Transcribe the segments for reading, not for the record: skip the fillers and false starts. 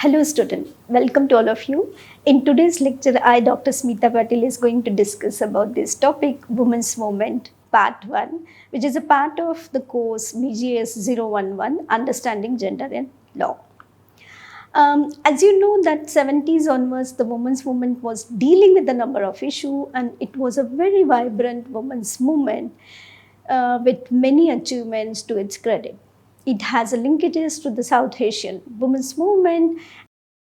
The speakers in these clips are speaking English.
Hello student, welcome to all of you. In today's lecture, I, Dr. Smita Patil, is going to discuss about this topic, Women's Movement, Part 1, which is a part of the course BGS 011, Understanding Gender and Law. As you know that 70s onwards, the women's movement was dealing with a number of issues, and it was a very vibrant women's movement with many achievements to its credit. It has linkages to the South Asian women's movement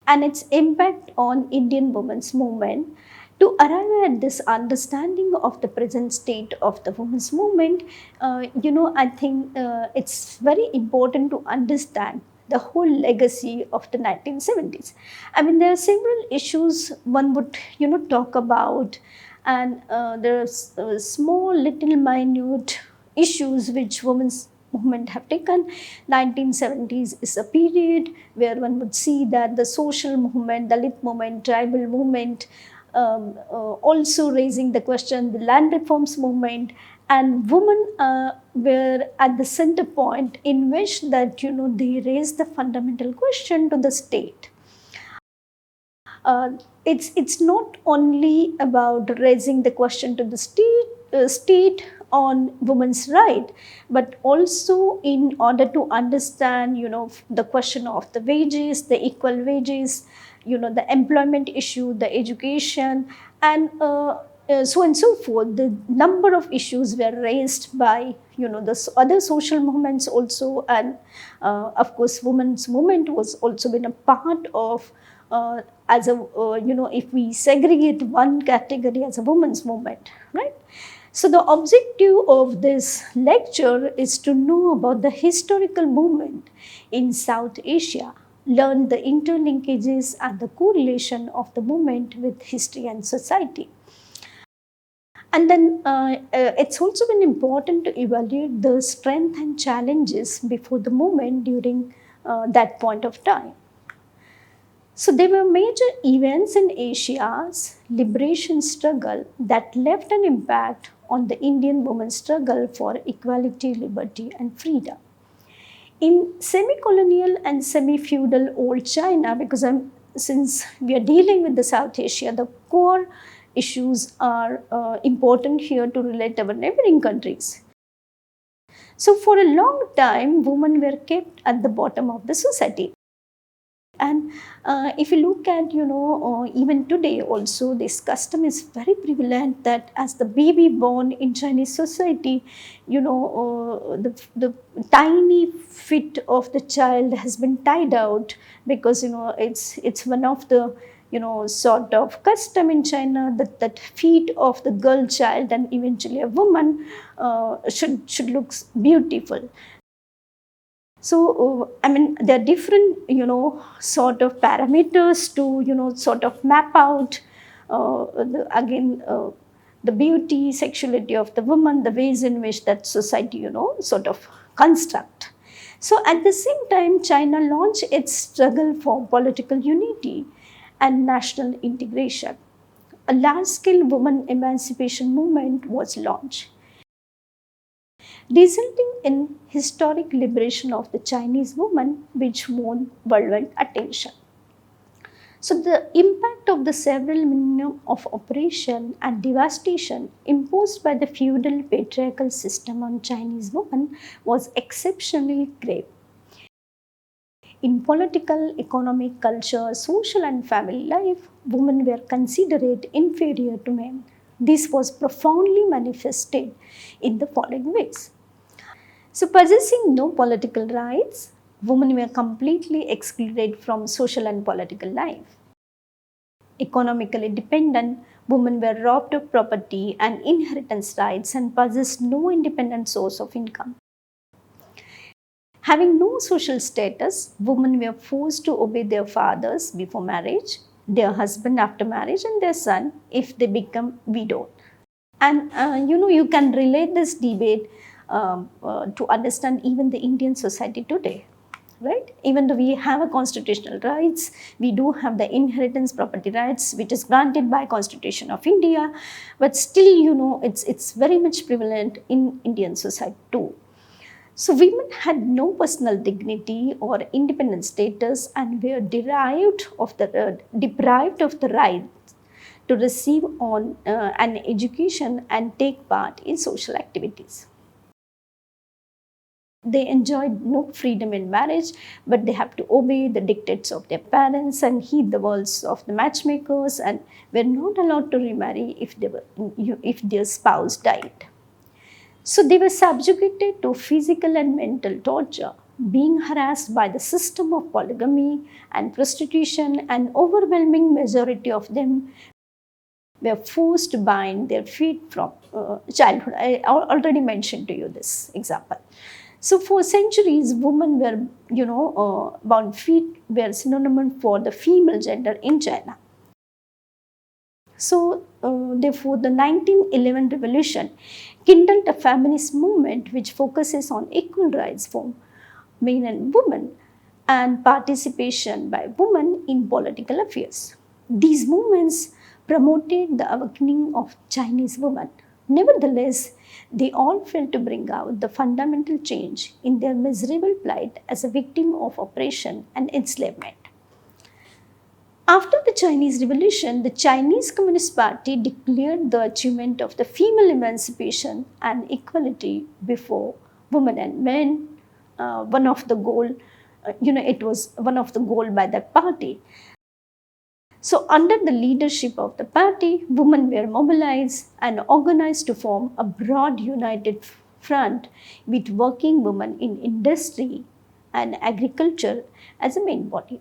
and its impact on Indian women's movement. To arrive at this understanding of the present state of the women's movement, I think it's very important to understand the whole legacy of the 1970s. I mean, there are several issues one would, talk about, and there are small, little, minute issues which women's movement have taken. 1970s is a period where one would see that the social movement, Dalit movement, tribal movement, also raising the question, the land reforms movement, and women were at the center point in which that they raised the fundamental question to the state. It's not only about raising the question to the state on women's right, but also in order to understand, the question of the wages, the equal wages, the employment issue, the education, and so on and so forth. The number of issues were raised by, the other social movements also, and of course, women's movement was also been a part of. As a, if we segregate one category as a women's movement, right? So the objective of this lecture is to know about the historical movement in South Asia, learn the interlinkages and the correlation of the movement with history and society. And then it's also been important to evaluate the strength and challenges before the movement during that point of time. So there were major events in Asia's liberation struggle that left an impact on the Indian women's struggle for equality, liberty, and freedom. In semi-colonial and semi-feudal old China, because since we are dealing with the South Asia, the core issues are important here to relate our neighboring countries. So for a long time, women were kept at the bottom of the society. And if you look at, even today also, this custom is very prevalent that as the baby born in Chinese society, the tiny feet of the child has been tied out because, it's one of the, sort of custom in China that feet of the girl child and eventually a woman should look beautiful. So, there are different, sort of parameters to, sort of map out, the beauty, sexuality of the woman, the ways in which that society, sort of construct. So, at the same time, China launched its struggle for political unity and national integration. A large-scale women emancipation movement was launched, resulting in historic liberation of the Chinese woman, which won worldwide attention. So the impact of the several millennium of oppression and devastation imposed by the feudal patriarchal system on Chinese women was exceptionally grave. In political, economic, culture, social and family life, women were considered inferior to men. This was profoundly manifested in the following ways. So, possessing no political rights, women were completely excluded from social and political life. Economically dependent, women were robbed of property and inheritance rights and possessed no independent source of income. Having no social status, women were forced to obey their fathers before marriage, their husband after marriage, and their son if they become widowed. And you can relate this debate to understand even the Indian society today, right? Even though we have a constitutional rights, we do have the inheritance property rights, which is granted by Constitution of India, but still, it's very much prevalent in Indian society too. So women had no personal dignity or independent status and were deprived of the right to receive an education and take part in social activities. They enjoyed no freedom in marriage, but they have to obey the dictates of their parents and heed the words of the matchmakers, and were not allowed to remarry if their spouse died. So they were subjugated to physical and mental torture, being harassed by the system of polygamy and prostitution. An overwhelming majority of them were forced to bind their feet from childhood. I already mentioned to you this example. So for centuries, women were, bound feet were synonym for the female gender in China. So therefore, the 1911 revolution kindled a feminist movement which focuses on equal rights for men and women and participation by women in political affairs. These movements promoted the awakening of Chinese women. Nevertheless, they all failed to bring out the fundamental change in their miserable plight as a victim of oppression and enslavement. After the Chinese Revolution, the Chinese Communist Party declared the achievement of the female emancipation and equality before women and men one of the goal. It was one of the goal by that party. So, under the leadership of the party, women were mobilized and organized to form a broad united front with working women in industry and agriculture as a main body.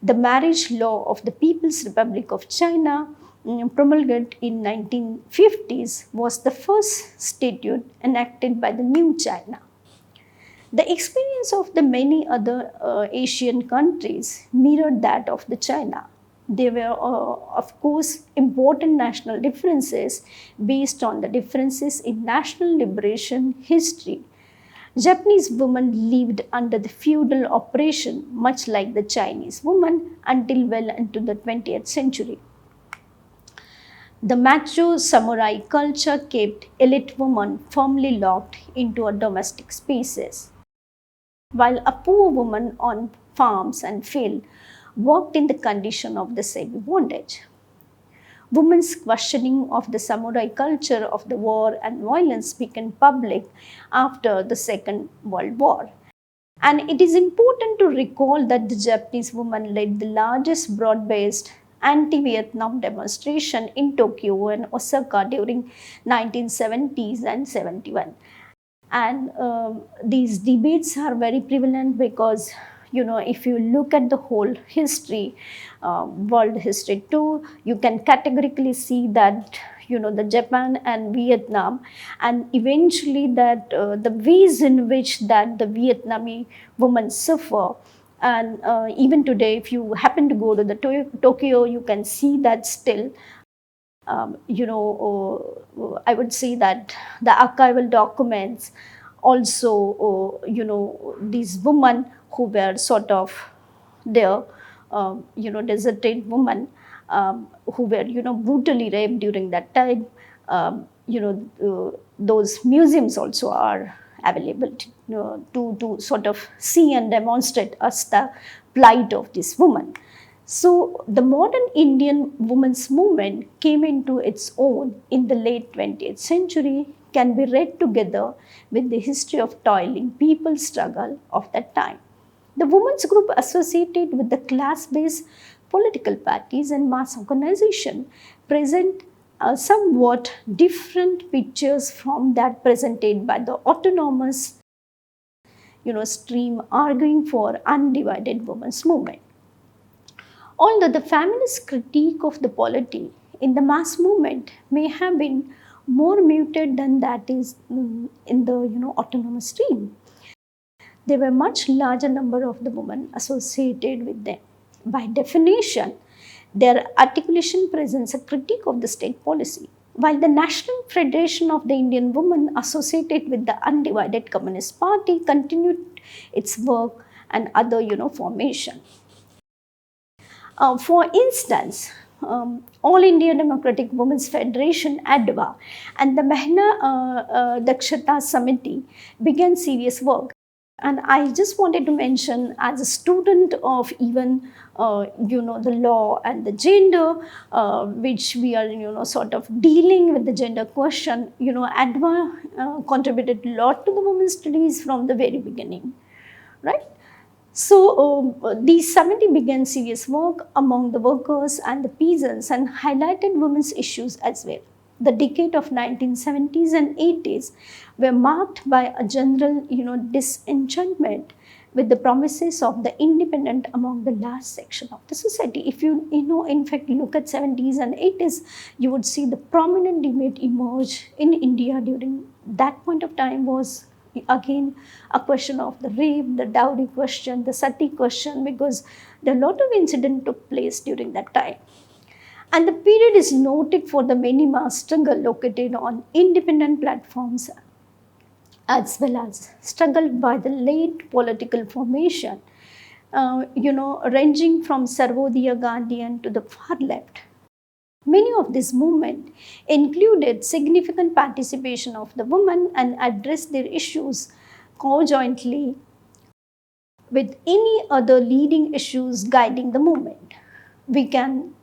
The marriage law of the People's Republic of China, promulgated in 1950s, was the first statute enacted by the new China. The experience of the many other Asian countries mirrored that of the China. There were, of course, important national differences based on the differences in national liberation history. Japanese women lived under the feudal oppression, much like the Chinese woman, until well into the 20th century. The macho samurai culture kept elite women firmly locked into a domestic spaces, while a poor woman on farms and fields worked in the condition of the semi-bondage. Women's questioning of the samurai culture of the war and violence became public after the Second World War. And it is important to recall that the Japanese woman led the largest broad-based anti-Vietnam demonstration in Tokyo and Osaka during 1970s and 71. And these debates are very prevalent because, if you look at the whole history, world history too, you can categorically see that, the Japan and Vietnam, and eventually that the ways in which that the Vietnamese women suffer. And even today, if you happen to go to the Tokyo, you can see that still. I would say that the archival documents also, these women who were sort of there, deserted women who were, brutally raped during that time. Those museums also are available to sort of see and demonstrate us the plight of this woman. So the modern Indian women's movement came into its own in the late 20th century, can be read together with the history of toiling people's struggle of that time. The women's group associated with the class-based political parties and mass organization present somewhat different pictures from that presented by the autonomous stream arguing for undivided women's movement. Although the feminist critique of the polity in the mass movement may have been more muted than that is in the autonomous stream, there were much larger number of the women associated with them. By definition, their articulation presents a critique of the state policy. While the National Federation of the Indian Women associated with the undivided Communist Party continued its work and other formation. For instance, All India Democratic Women's Federation (ADVA) and the Mahila Dakshata Samiti began serious work. And I just wanted to mention, as a student of even the law and the gender, which we are sort of dealing with the gender question. ADVA contributed a lot to the women's studies from the very beginning, right? So these 70 began serious work among the workers and the peasants and highlighted women's issues as well. The decade of 1970s and 80s were marked by a general disenchantment with the promises of the independent among the large section of the society. If you in fact look at 70s and 80s, you would see the prominent debate emerge in India during that point of time was again a question of the rape, the dowry question, the sati question, because a lot of incident took place during that time. And the period is noted for the many mass struggle located on independent platforms, as well as struggle by the late political formation, ranging from Sarvodaya Gandhian to the far left. Many of these movements included significant participation of the women and addressed their issues conjointly with any other leading issues guiding the movement. We can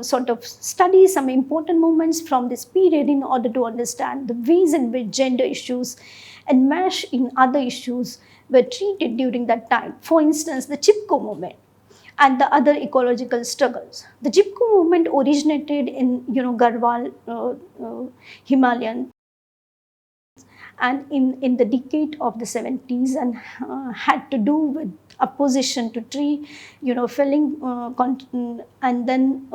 sort of study some important moments from this period in order to understand the ways in which gender issues enmeshed in other issues were treated during that time. For instance, the Chipko movement and the other ecological struggles. The Chipko movement originated in Garhwal Himalayan and in the decade of the 70s and had to do with opposition to tree felling and then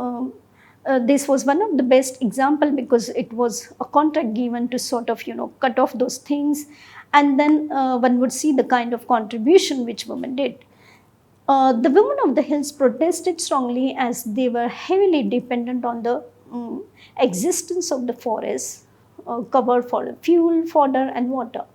this was one of the best example because it was a contract given to sort of cut off those things, and then one would see the kind of contribution which women did. The women of the hills protested strongly as they were heavily dependent on the existence of the forest covered for fuel, fodder and water.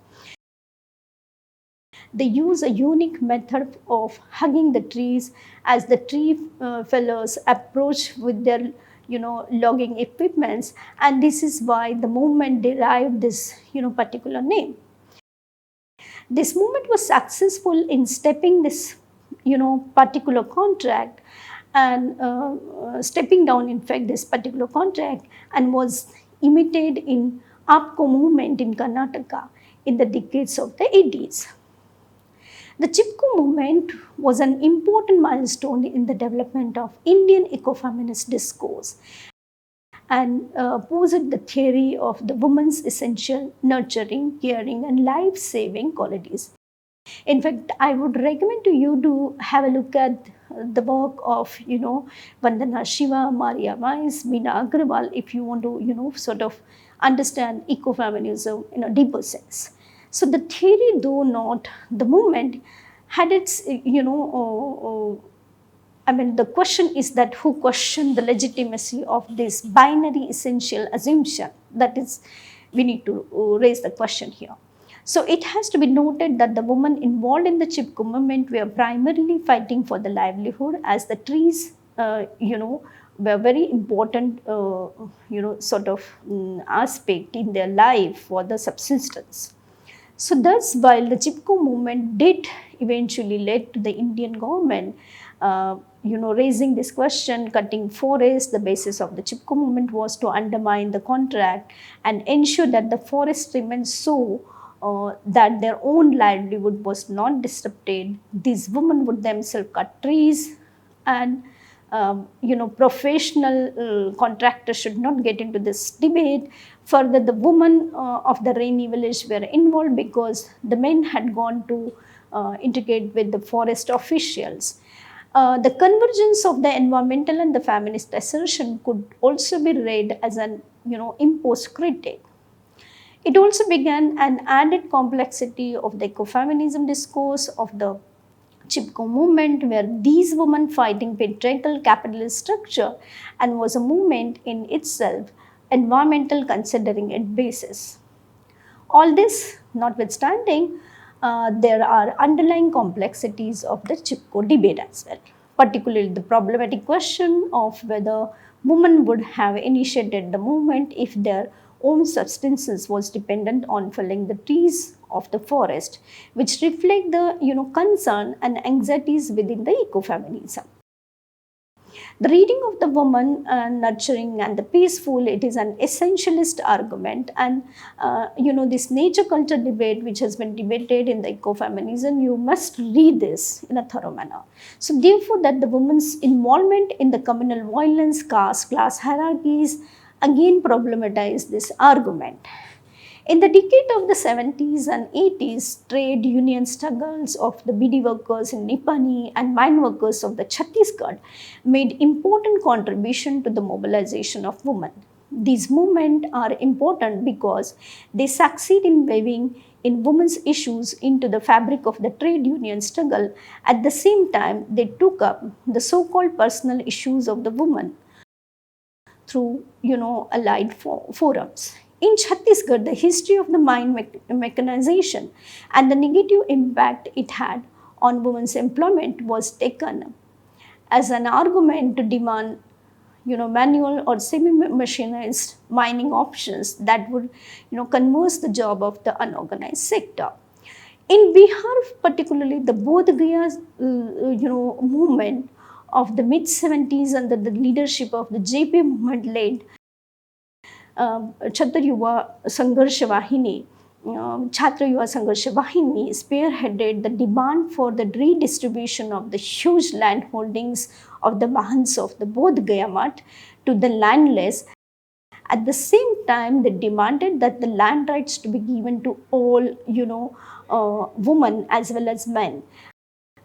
They use a unique method of hugging the trees as the tree fellers approach with their logging equipments, and this is why the movement derived this particular name. This movement was successful in stepping this particular contract and stepping down in fact this particular contract, and was imitated in APCO movement in Karnataka in the decades of the 80s. The Chipko movement was an important milestone in the development of Indian ecofeminist discourse and posed the theory of the woman's essential nurturing, caring and life-saving qualities. In fact, I would recommend to you to have a look at the work of, Vandana Shiva, Maria Weiss, Meena Agrawal, if you want to, sort of understand ecofeminism in a deeper sense. So the theory, though not the movement, had its, the question is that who questioned the legitimacy of this binary essential assumption? That is, we need to raise the question here. So it has to be noted that the women involved in the Chipko movement were primarily fighting for the livelihood, as the trees, were very important, aspect in their life for the subsistence. So thus, while the Chipko movement did eventually lead to the Indian government, raising this question, cutting forests, the basis of the Chipko movement was to undermine the contract and ensure that the forest remained so that their own livelihood was not disrupted. These women would themselves cut trees, and professional contractors should not get into this debate. Further, the women of the Rainy village were involved because the men had gone to integrate with the forest officials. The convergence of the environmental and the feminist assertion could also be read as an imposed critique. It also began an added complexity of the ecofeminism discourse of the Chipko movement, where these women fighting patriarchal capitalist structure and was a movement in itself, environmental considering its basis. All this notwithstanding, there are underlying complexities of the Chipko debate as well. particularly the problematic question of whether women would have initiated the movement if their own subsistence was dependent on felling the trees of the forest, which reflect the concern and anxieties within the ecofeminism. The reading of the woman nurturing and the peaceful, it is an essentialist argument. And this nature culture debate, which has been debated in the ecofeminism, you must read this in a thorough manner. So, therefore, that the woman's involvement in the communal violence, caste, class hierarchies again problematize this argument. In the decade of the 70s and 80s, trade union struggles of the beedi workers in Nipani and mine workers of the Chhattisgarh made important contribution to the mobilization of women. These movements are important because they succeed in weaving in women's issues into the fabric of the trade union struggle. At the same time, they took up the so-called personal issues of the woman through allied forums. In Chhattisgarh, the history of the mine mechanization and the negative impact it had on women's employment was taken as an argument to demand manual or semi-machinized mining options that would converse the job of the unorganized sector. In Bihar, particularly the Bodh Gaya movement of the mid 70s under the leadership of the JP movement led Chhatra Yuva Sangharsha Vahini, Chhatra Yuva Sangharsha Vahini spearheaded the demand for the redistribution of the huge land holdings of the Mahants of the Bodh Gaya Math to the landless. At the same time, they demanded that the land rights to be given to all, women as well as men.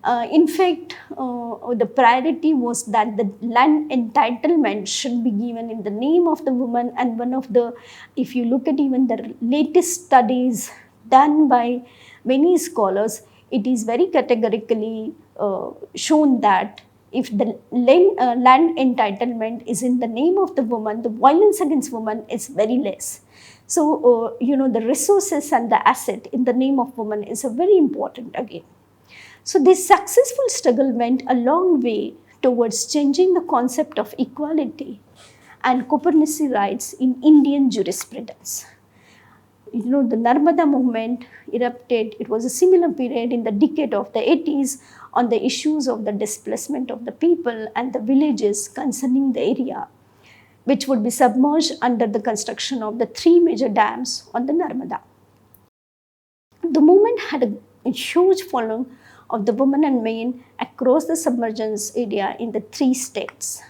In fact, the priority was that the land entitlement should be given in the name of the woman. And one of the, if you look at even the latest studies done by many scholars, it is very categorically shown that if the land entitlement is in the name of the woman, the violence against women is very less. So, the resources and the asset in the name of woman is a very important again. So this successful struggle went a long way towards changing the concept of equality and copernicity rights in Indian jurisprudence. The Narmada movement erupted, it was a similar period in the decade of the 80s on the issues of the displacement of the people and the villages concerning the area, which would be submerged under the construction of the 3 major dams on the Narmada. The movement had a huge following of the women and men across the submergence area in the 3 states.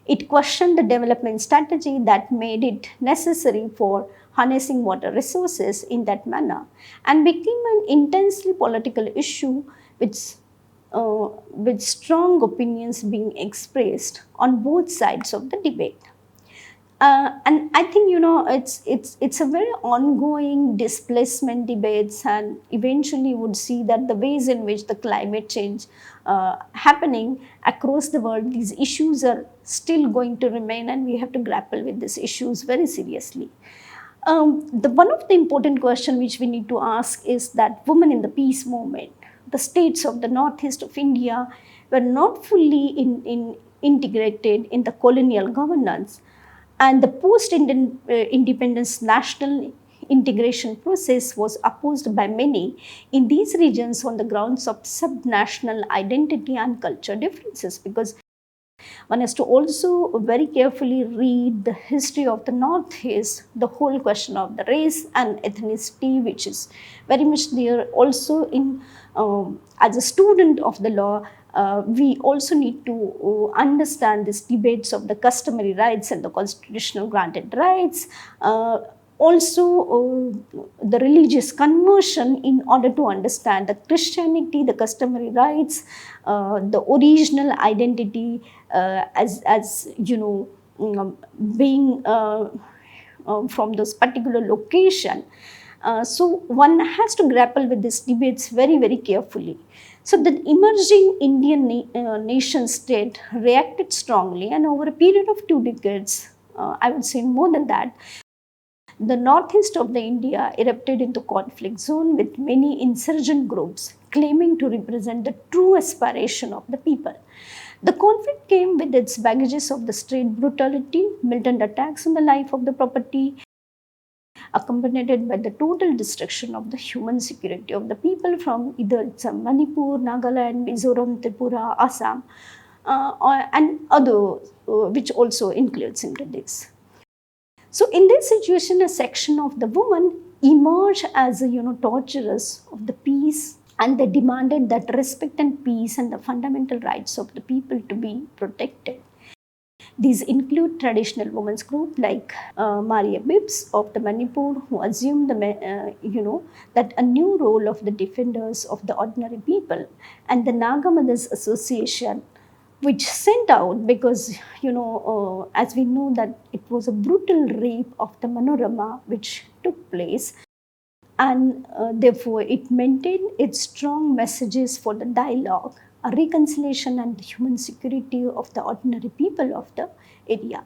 It questioned the development strategy that made it necessary for harnessing water resources in that manner and became an intensely political issue with strong opinions being expressed on both sides of the debate. And I think it's a very ongoing displacement debates, and eventually would see that the ways in which the climate change happening across the world, these issues are still going to remain, and we have to grapple with these issues very seriously. One of the important question which we need to ask is that women in the peace movement, the states of the northeast of India were not fully integrated in the colonial governance. And the post-independence national integration process was opposed by many in these regions on the grounds of subnational identity and culture differences, because one has to also very carefully read the history of the Northeast, the whole question of the race and ethnicity, which is very much there. Also, as a student of the law, we also need to understand these debates of the customary rights and the constitutional granted rights. Also, the religious conversion in order to understand the Christianity, the customary rights, the original identity as being from those particular location. So one has to grapple with these debates very, very carefully. So the emerging Indian nation state reacted strongly, and over a period of 2 decades, I would say more than that, The northeast of the India erupted into conflict zone with many insurgent groups claiming to represent the true aspiration of the people. The conflict came with its baggages of the state brutality, militant attacks on the life of the property, accompanied by the total destruction of the human security of the people from either it's Manipur, Nagaland, Mizoram, Tripura, Assam, and other, which also includes into this. So in this situation, a section of the women emerged as torturers of the peace, and they demanded that respect and peace and the fundamental rights of the people to be protected. These include traditional women's group like Maria Bibbs of the Manipur, who assumed that a new role of the defenders of the ordinary people, and the Naga Mothers Association, which sent out because as we know that it was a brutal rape of the Manorama which took place, and therefore it maintained its strong messages for the dialogue, a reconciliation and the human security of the ordinary people of the area.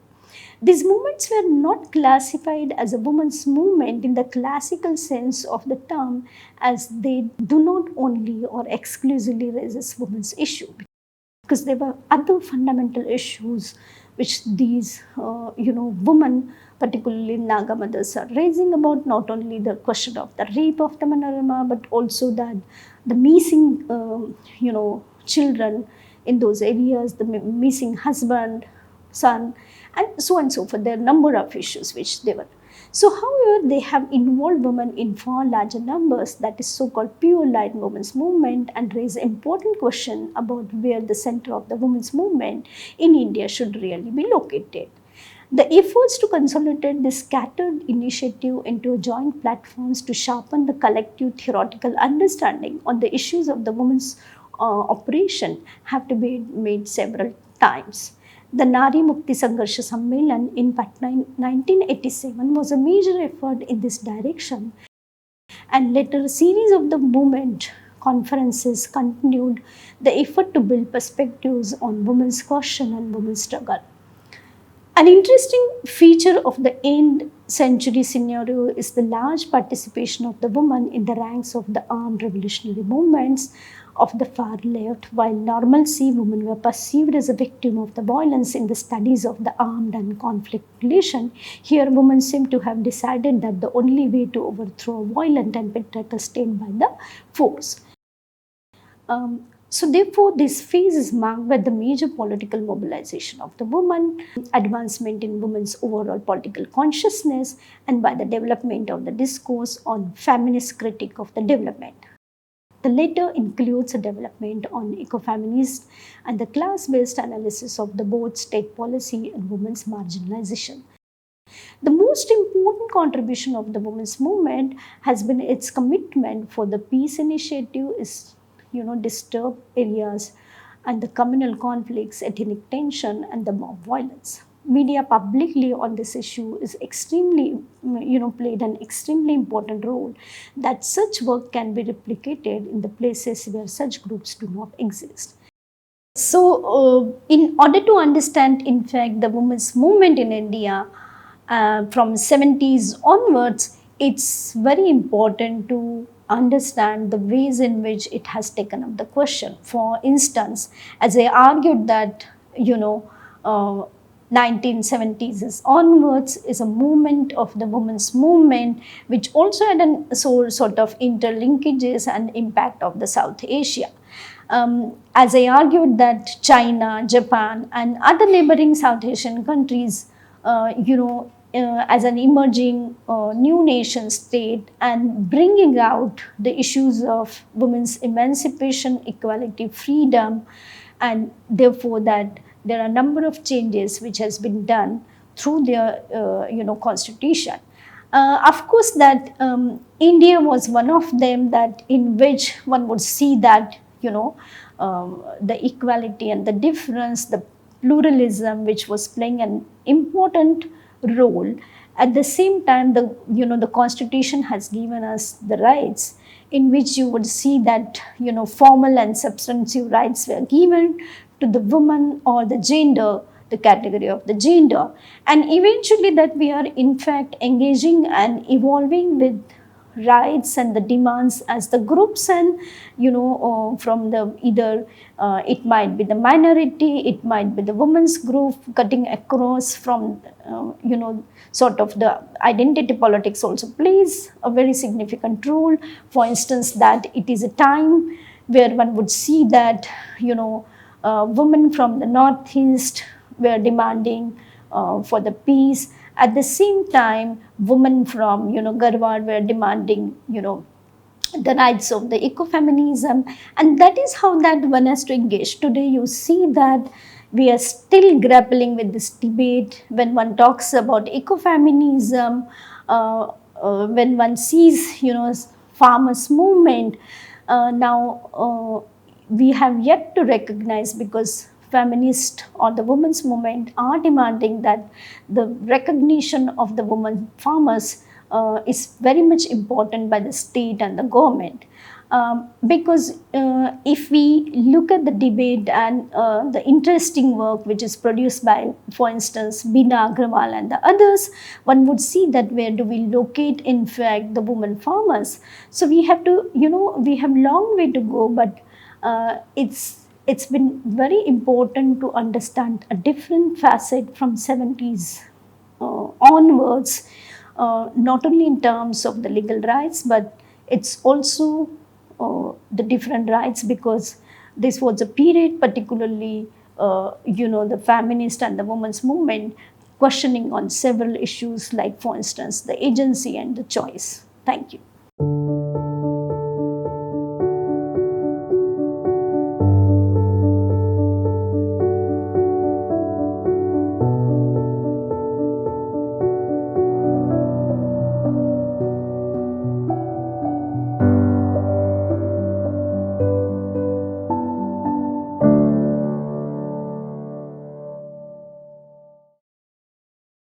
These movements were not classified as a women's movement in the classical sense of the term, as they do not only or exclusively raise women's issue, because there were other fundamental issues which these women, particularly Naga mothers, are raising about, not only the question of the rape of the Manorama, but also that the missing children in those areas, the missing husband, son, and so on and so forth. There are a number of issues which they were. So, however, they have involved women in far larger numbers, that is so-called pure light women's movement, and raise important question about where the center of the women's movement in India should really be located. The efforts to consolidate this scattered initiative into joint platforms to sharpen the collective theoretical understanding on the issues of the women's operation have to be made several times. The Nari Mukti Sangharsha Sammelan in Patna in 1987 was a major effort in this direction, and later a series of the movement conferences continued the effort to build perspectives on women's question and women's struggle. An interesting feature of the end century scenario is the large participation of the women in the ranks of the armed revolutionary movements of the far left. While normalcy, women were perceived as a victim of the violence in the studies of the armed and conflict relation. Here, women seem to have decided that the only way to overthrow a violent and patriarchal state by the force. So therefore, this phase is marked by the major political mobilization of the woman, advancement in women's overall political consciousness, and by the development of the discourse on feminist critique of the development. The latter includes a development on ecofeminism and the class-based analysis of the both state policy and women's marginalization. The most important contribution of the women's movement has been its commitment for the peace initiative, is disturbed areas and the communal conflicts, ethnic tension, and the mob violence. Media publicly on this issue is extremely, played an extremely important role, that such work can be replicated in the places where such groups do not exist. So, in order to understand, in fact, the women's movement in India from 70s onwards, it's very important to understand the ways in which it has taken up the question. For instance, as I argued that, 1970s onwards is a movement of the women's movement, which also had a sort of interlinkages and impact of the South Asia. As I argued that China, Japan, and other neighboring South Asian countries, as an emerging new nation state and bringing out the issues of women's emancipation, equality, freedom, and therefore that there are a number of changes which has been done through their constitution. Of course, that India was one of them, that in which one would see that the equality and the difference, the pluralism, which was playing an important role. At the same time, the constitution has given us the rights, in which you would see that formal and substantive rights were given to the woman or the gender the category of the gender, and eventually that we are in fact engaging and evolving with rights and the demands as the groups, and from the either it might be the minority, it might be the women's group, cutting across from sort of the identity politics also plays a very significant role. For instance, that it is a time where one would see that women from the northeast were demanding for the peace. At the same time, women from Garhwad were demanding the rights of the ecofeminism, and that is how that one has to engage. Today, you see that we are still grappling with this debate when one talks about ecofeminism. When one sees farmers movement, now we have yet to recognize, because feminist or the women's movement are demanding that the recognition of the women farmers is very much important by the state and the government. Because if we look at the debate and the interesting work which is produced by, for instance, Bina Agrawal and the others, one would see that where do we locate in fact the women farmers. So we have to, we have long way to go, but it's been very important to understand a different facet from 70s onwards, not only in terms of the legal rights, but it's also the different rights, because this was a period particularly, the feminist and the women's movement questioning on several issues, like for instance, the agency and the choice. Thank you.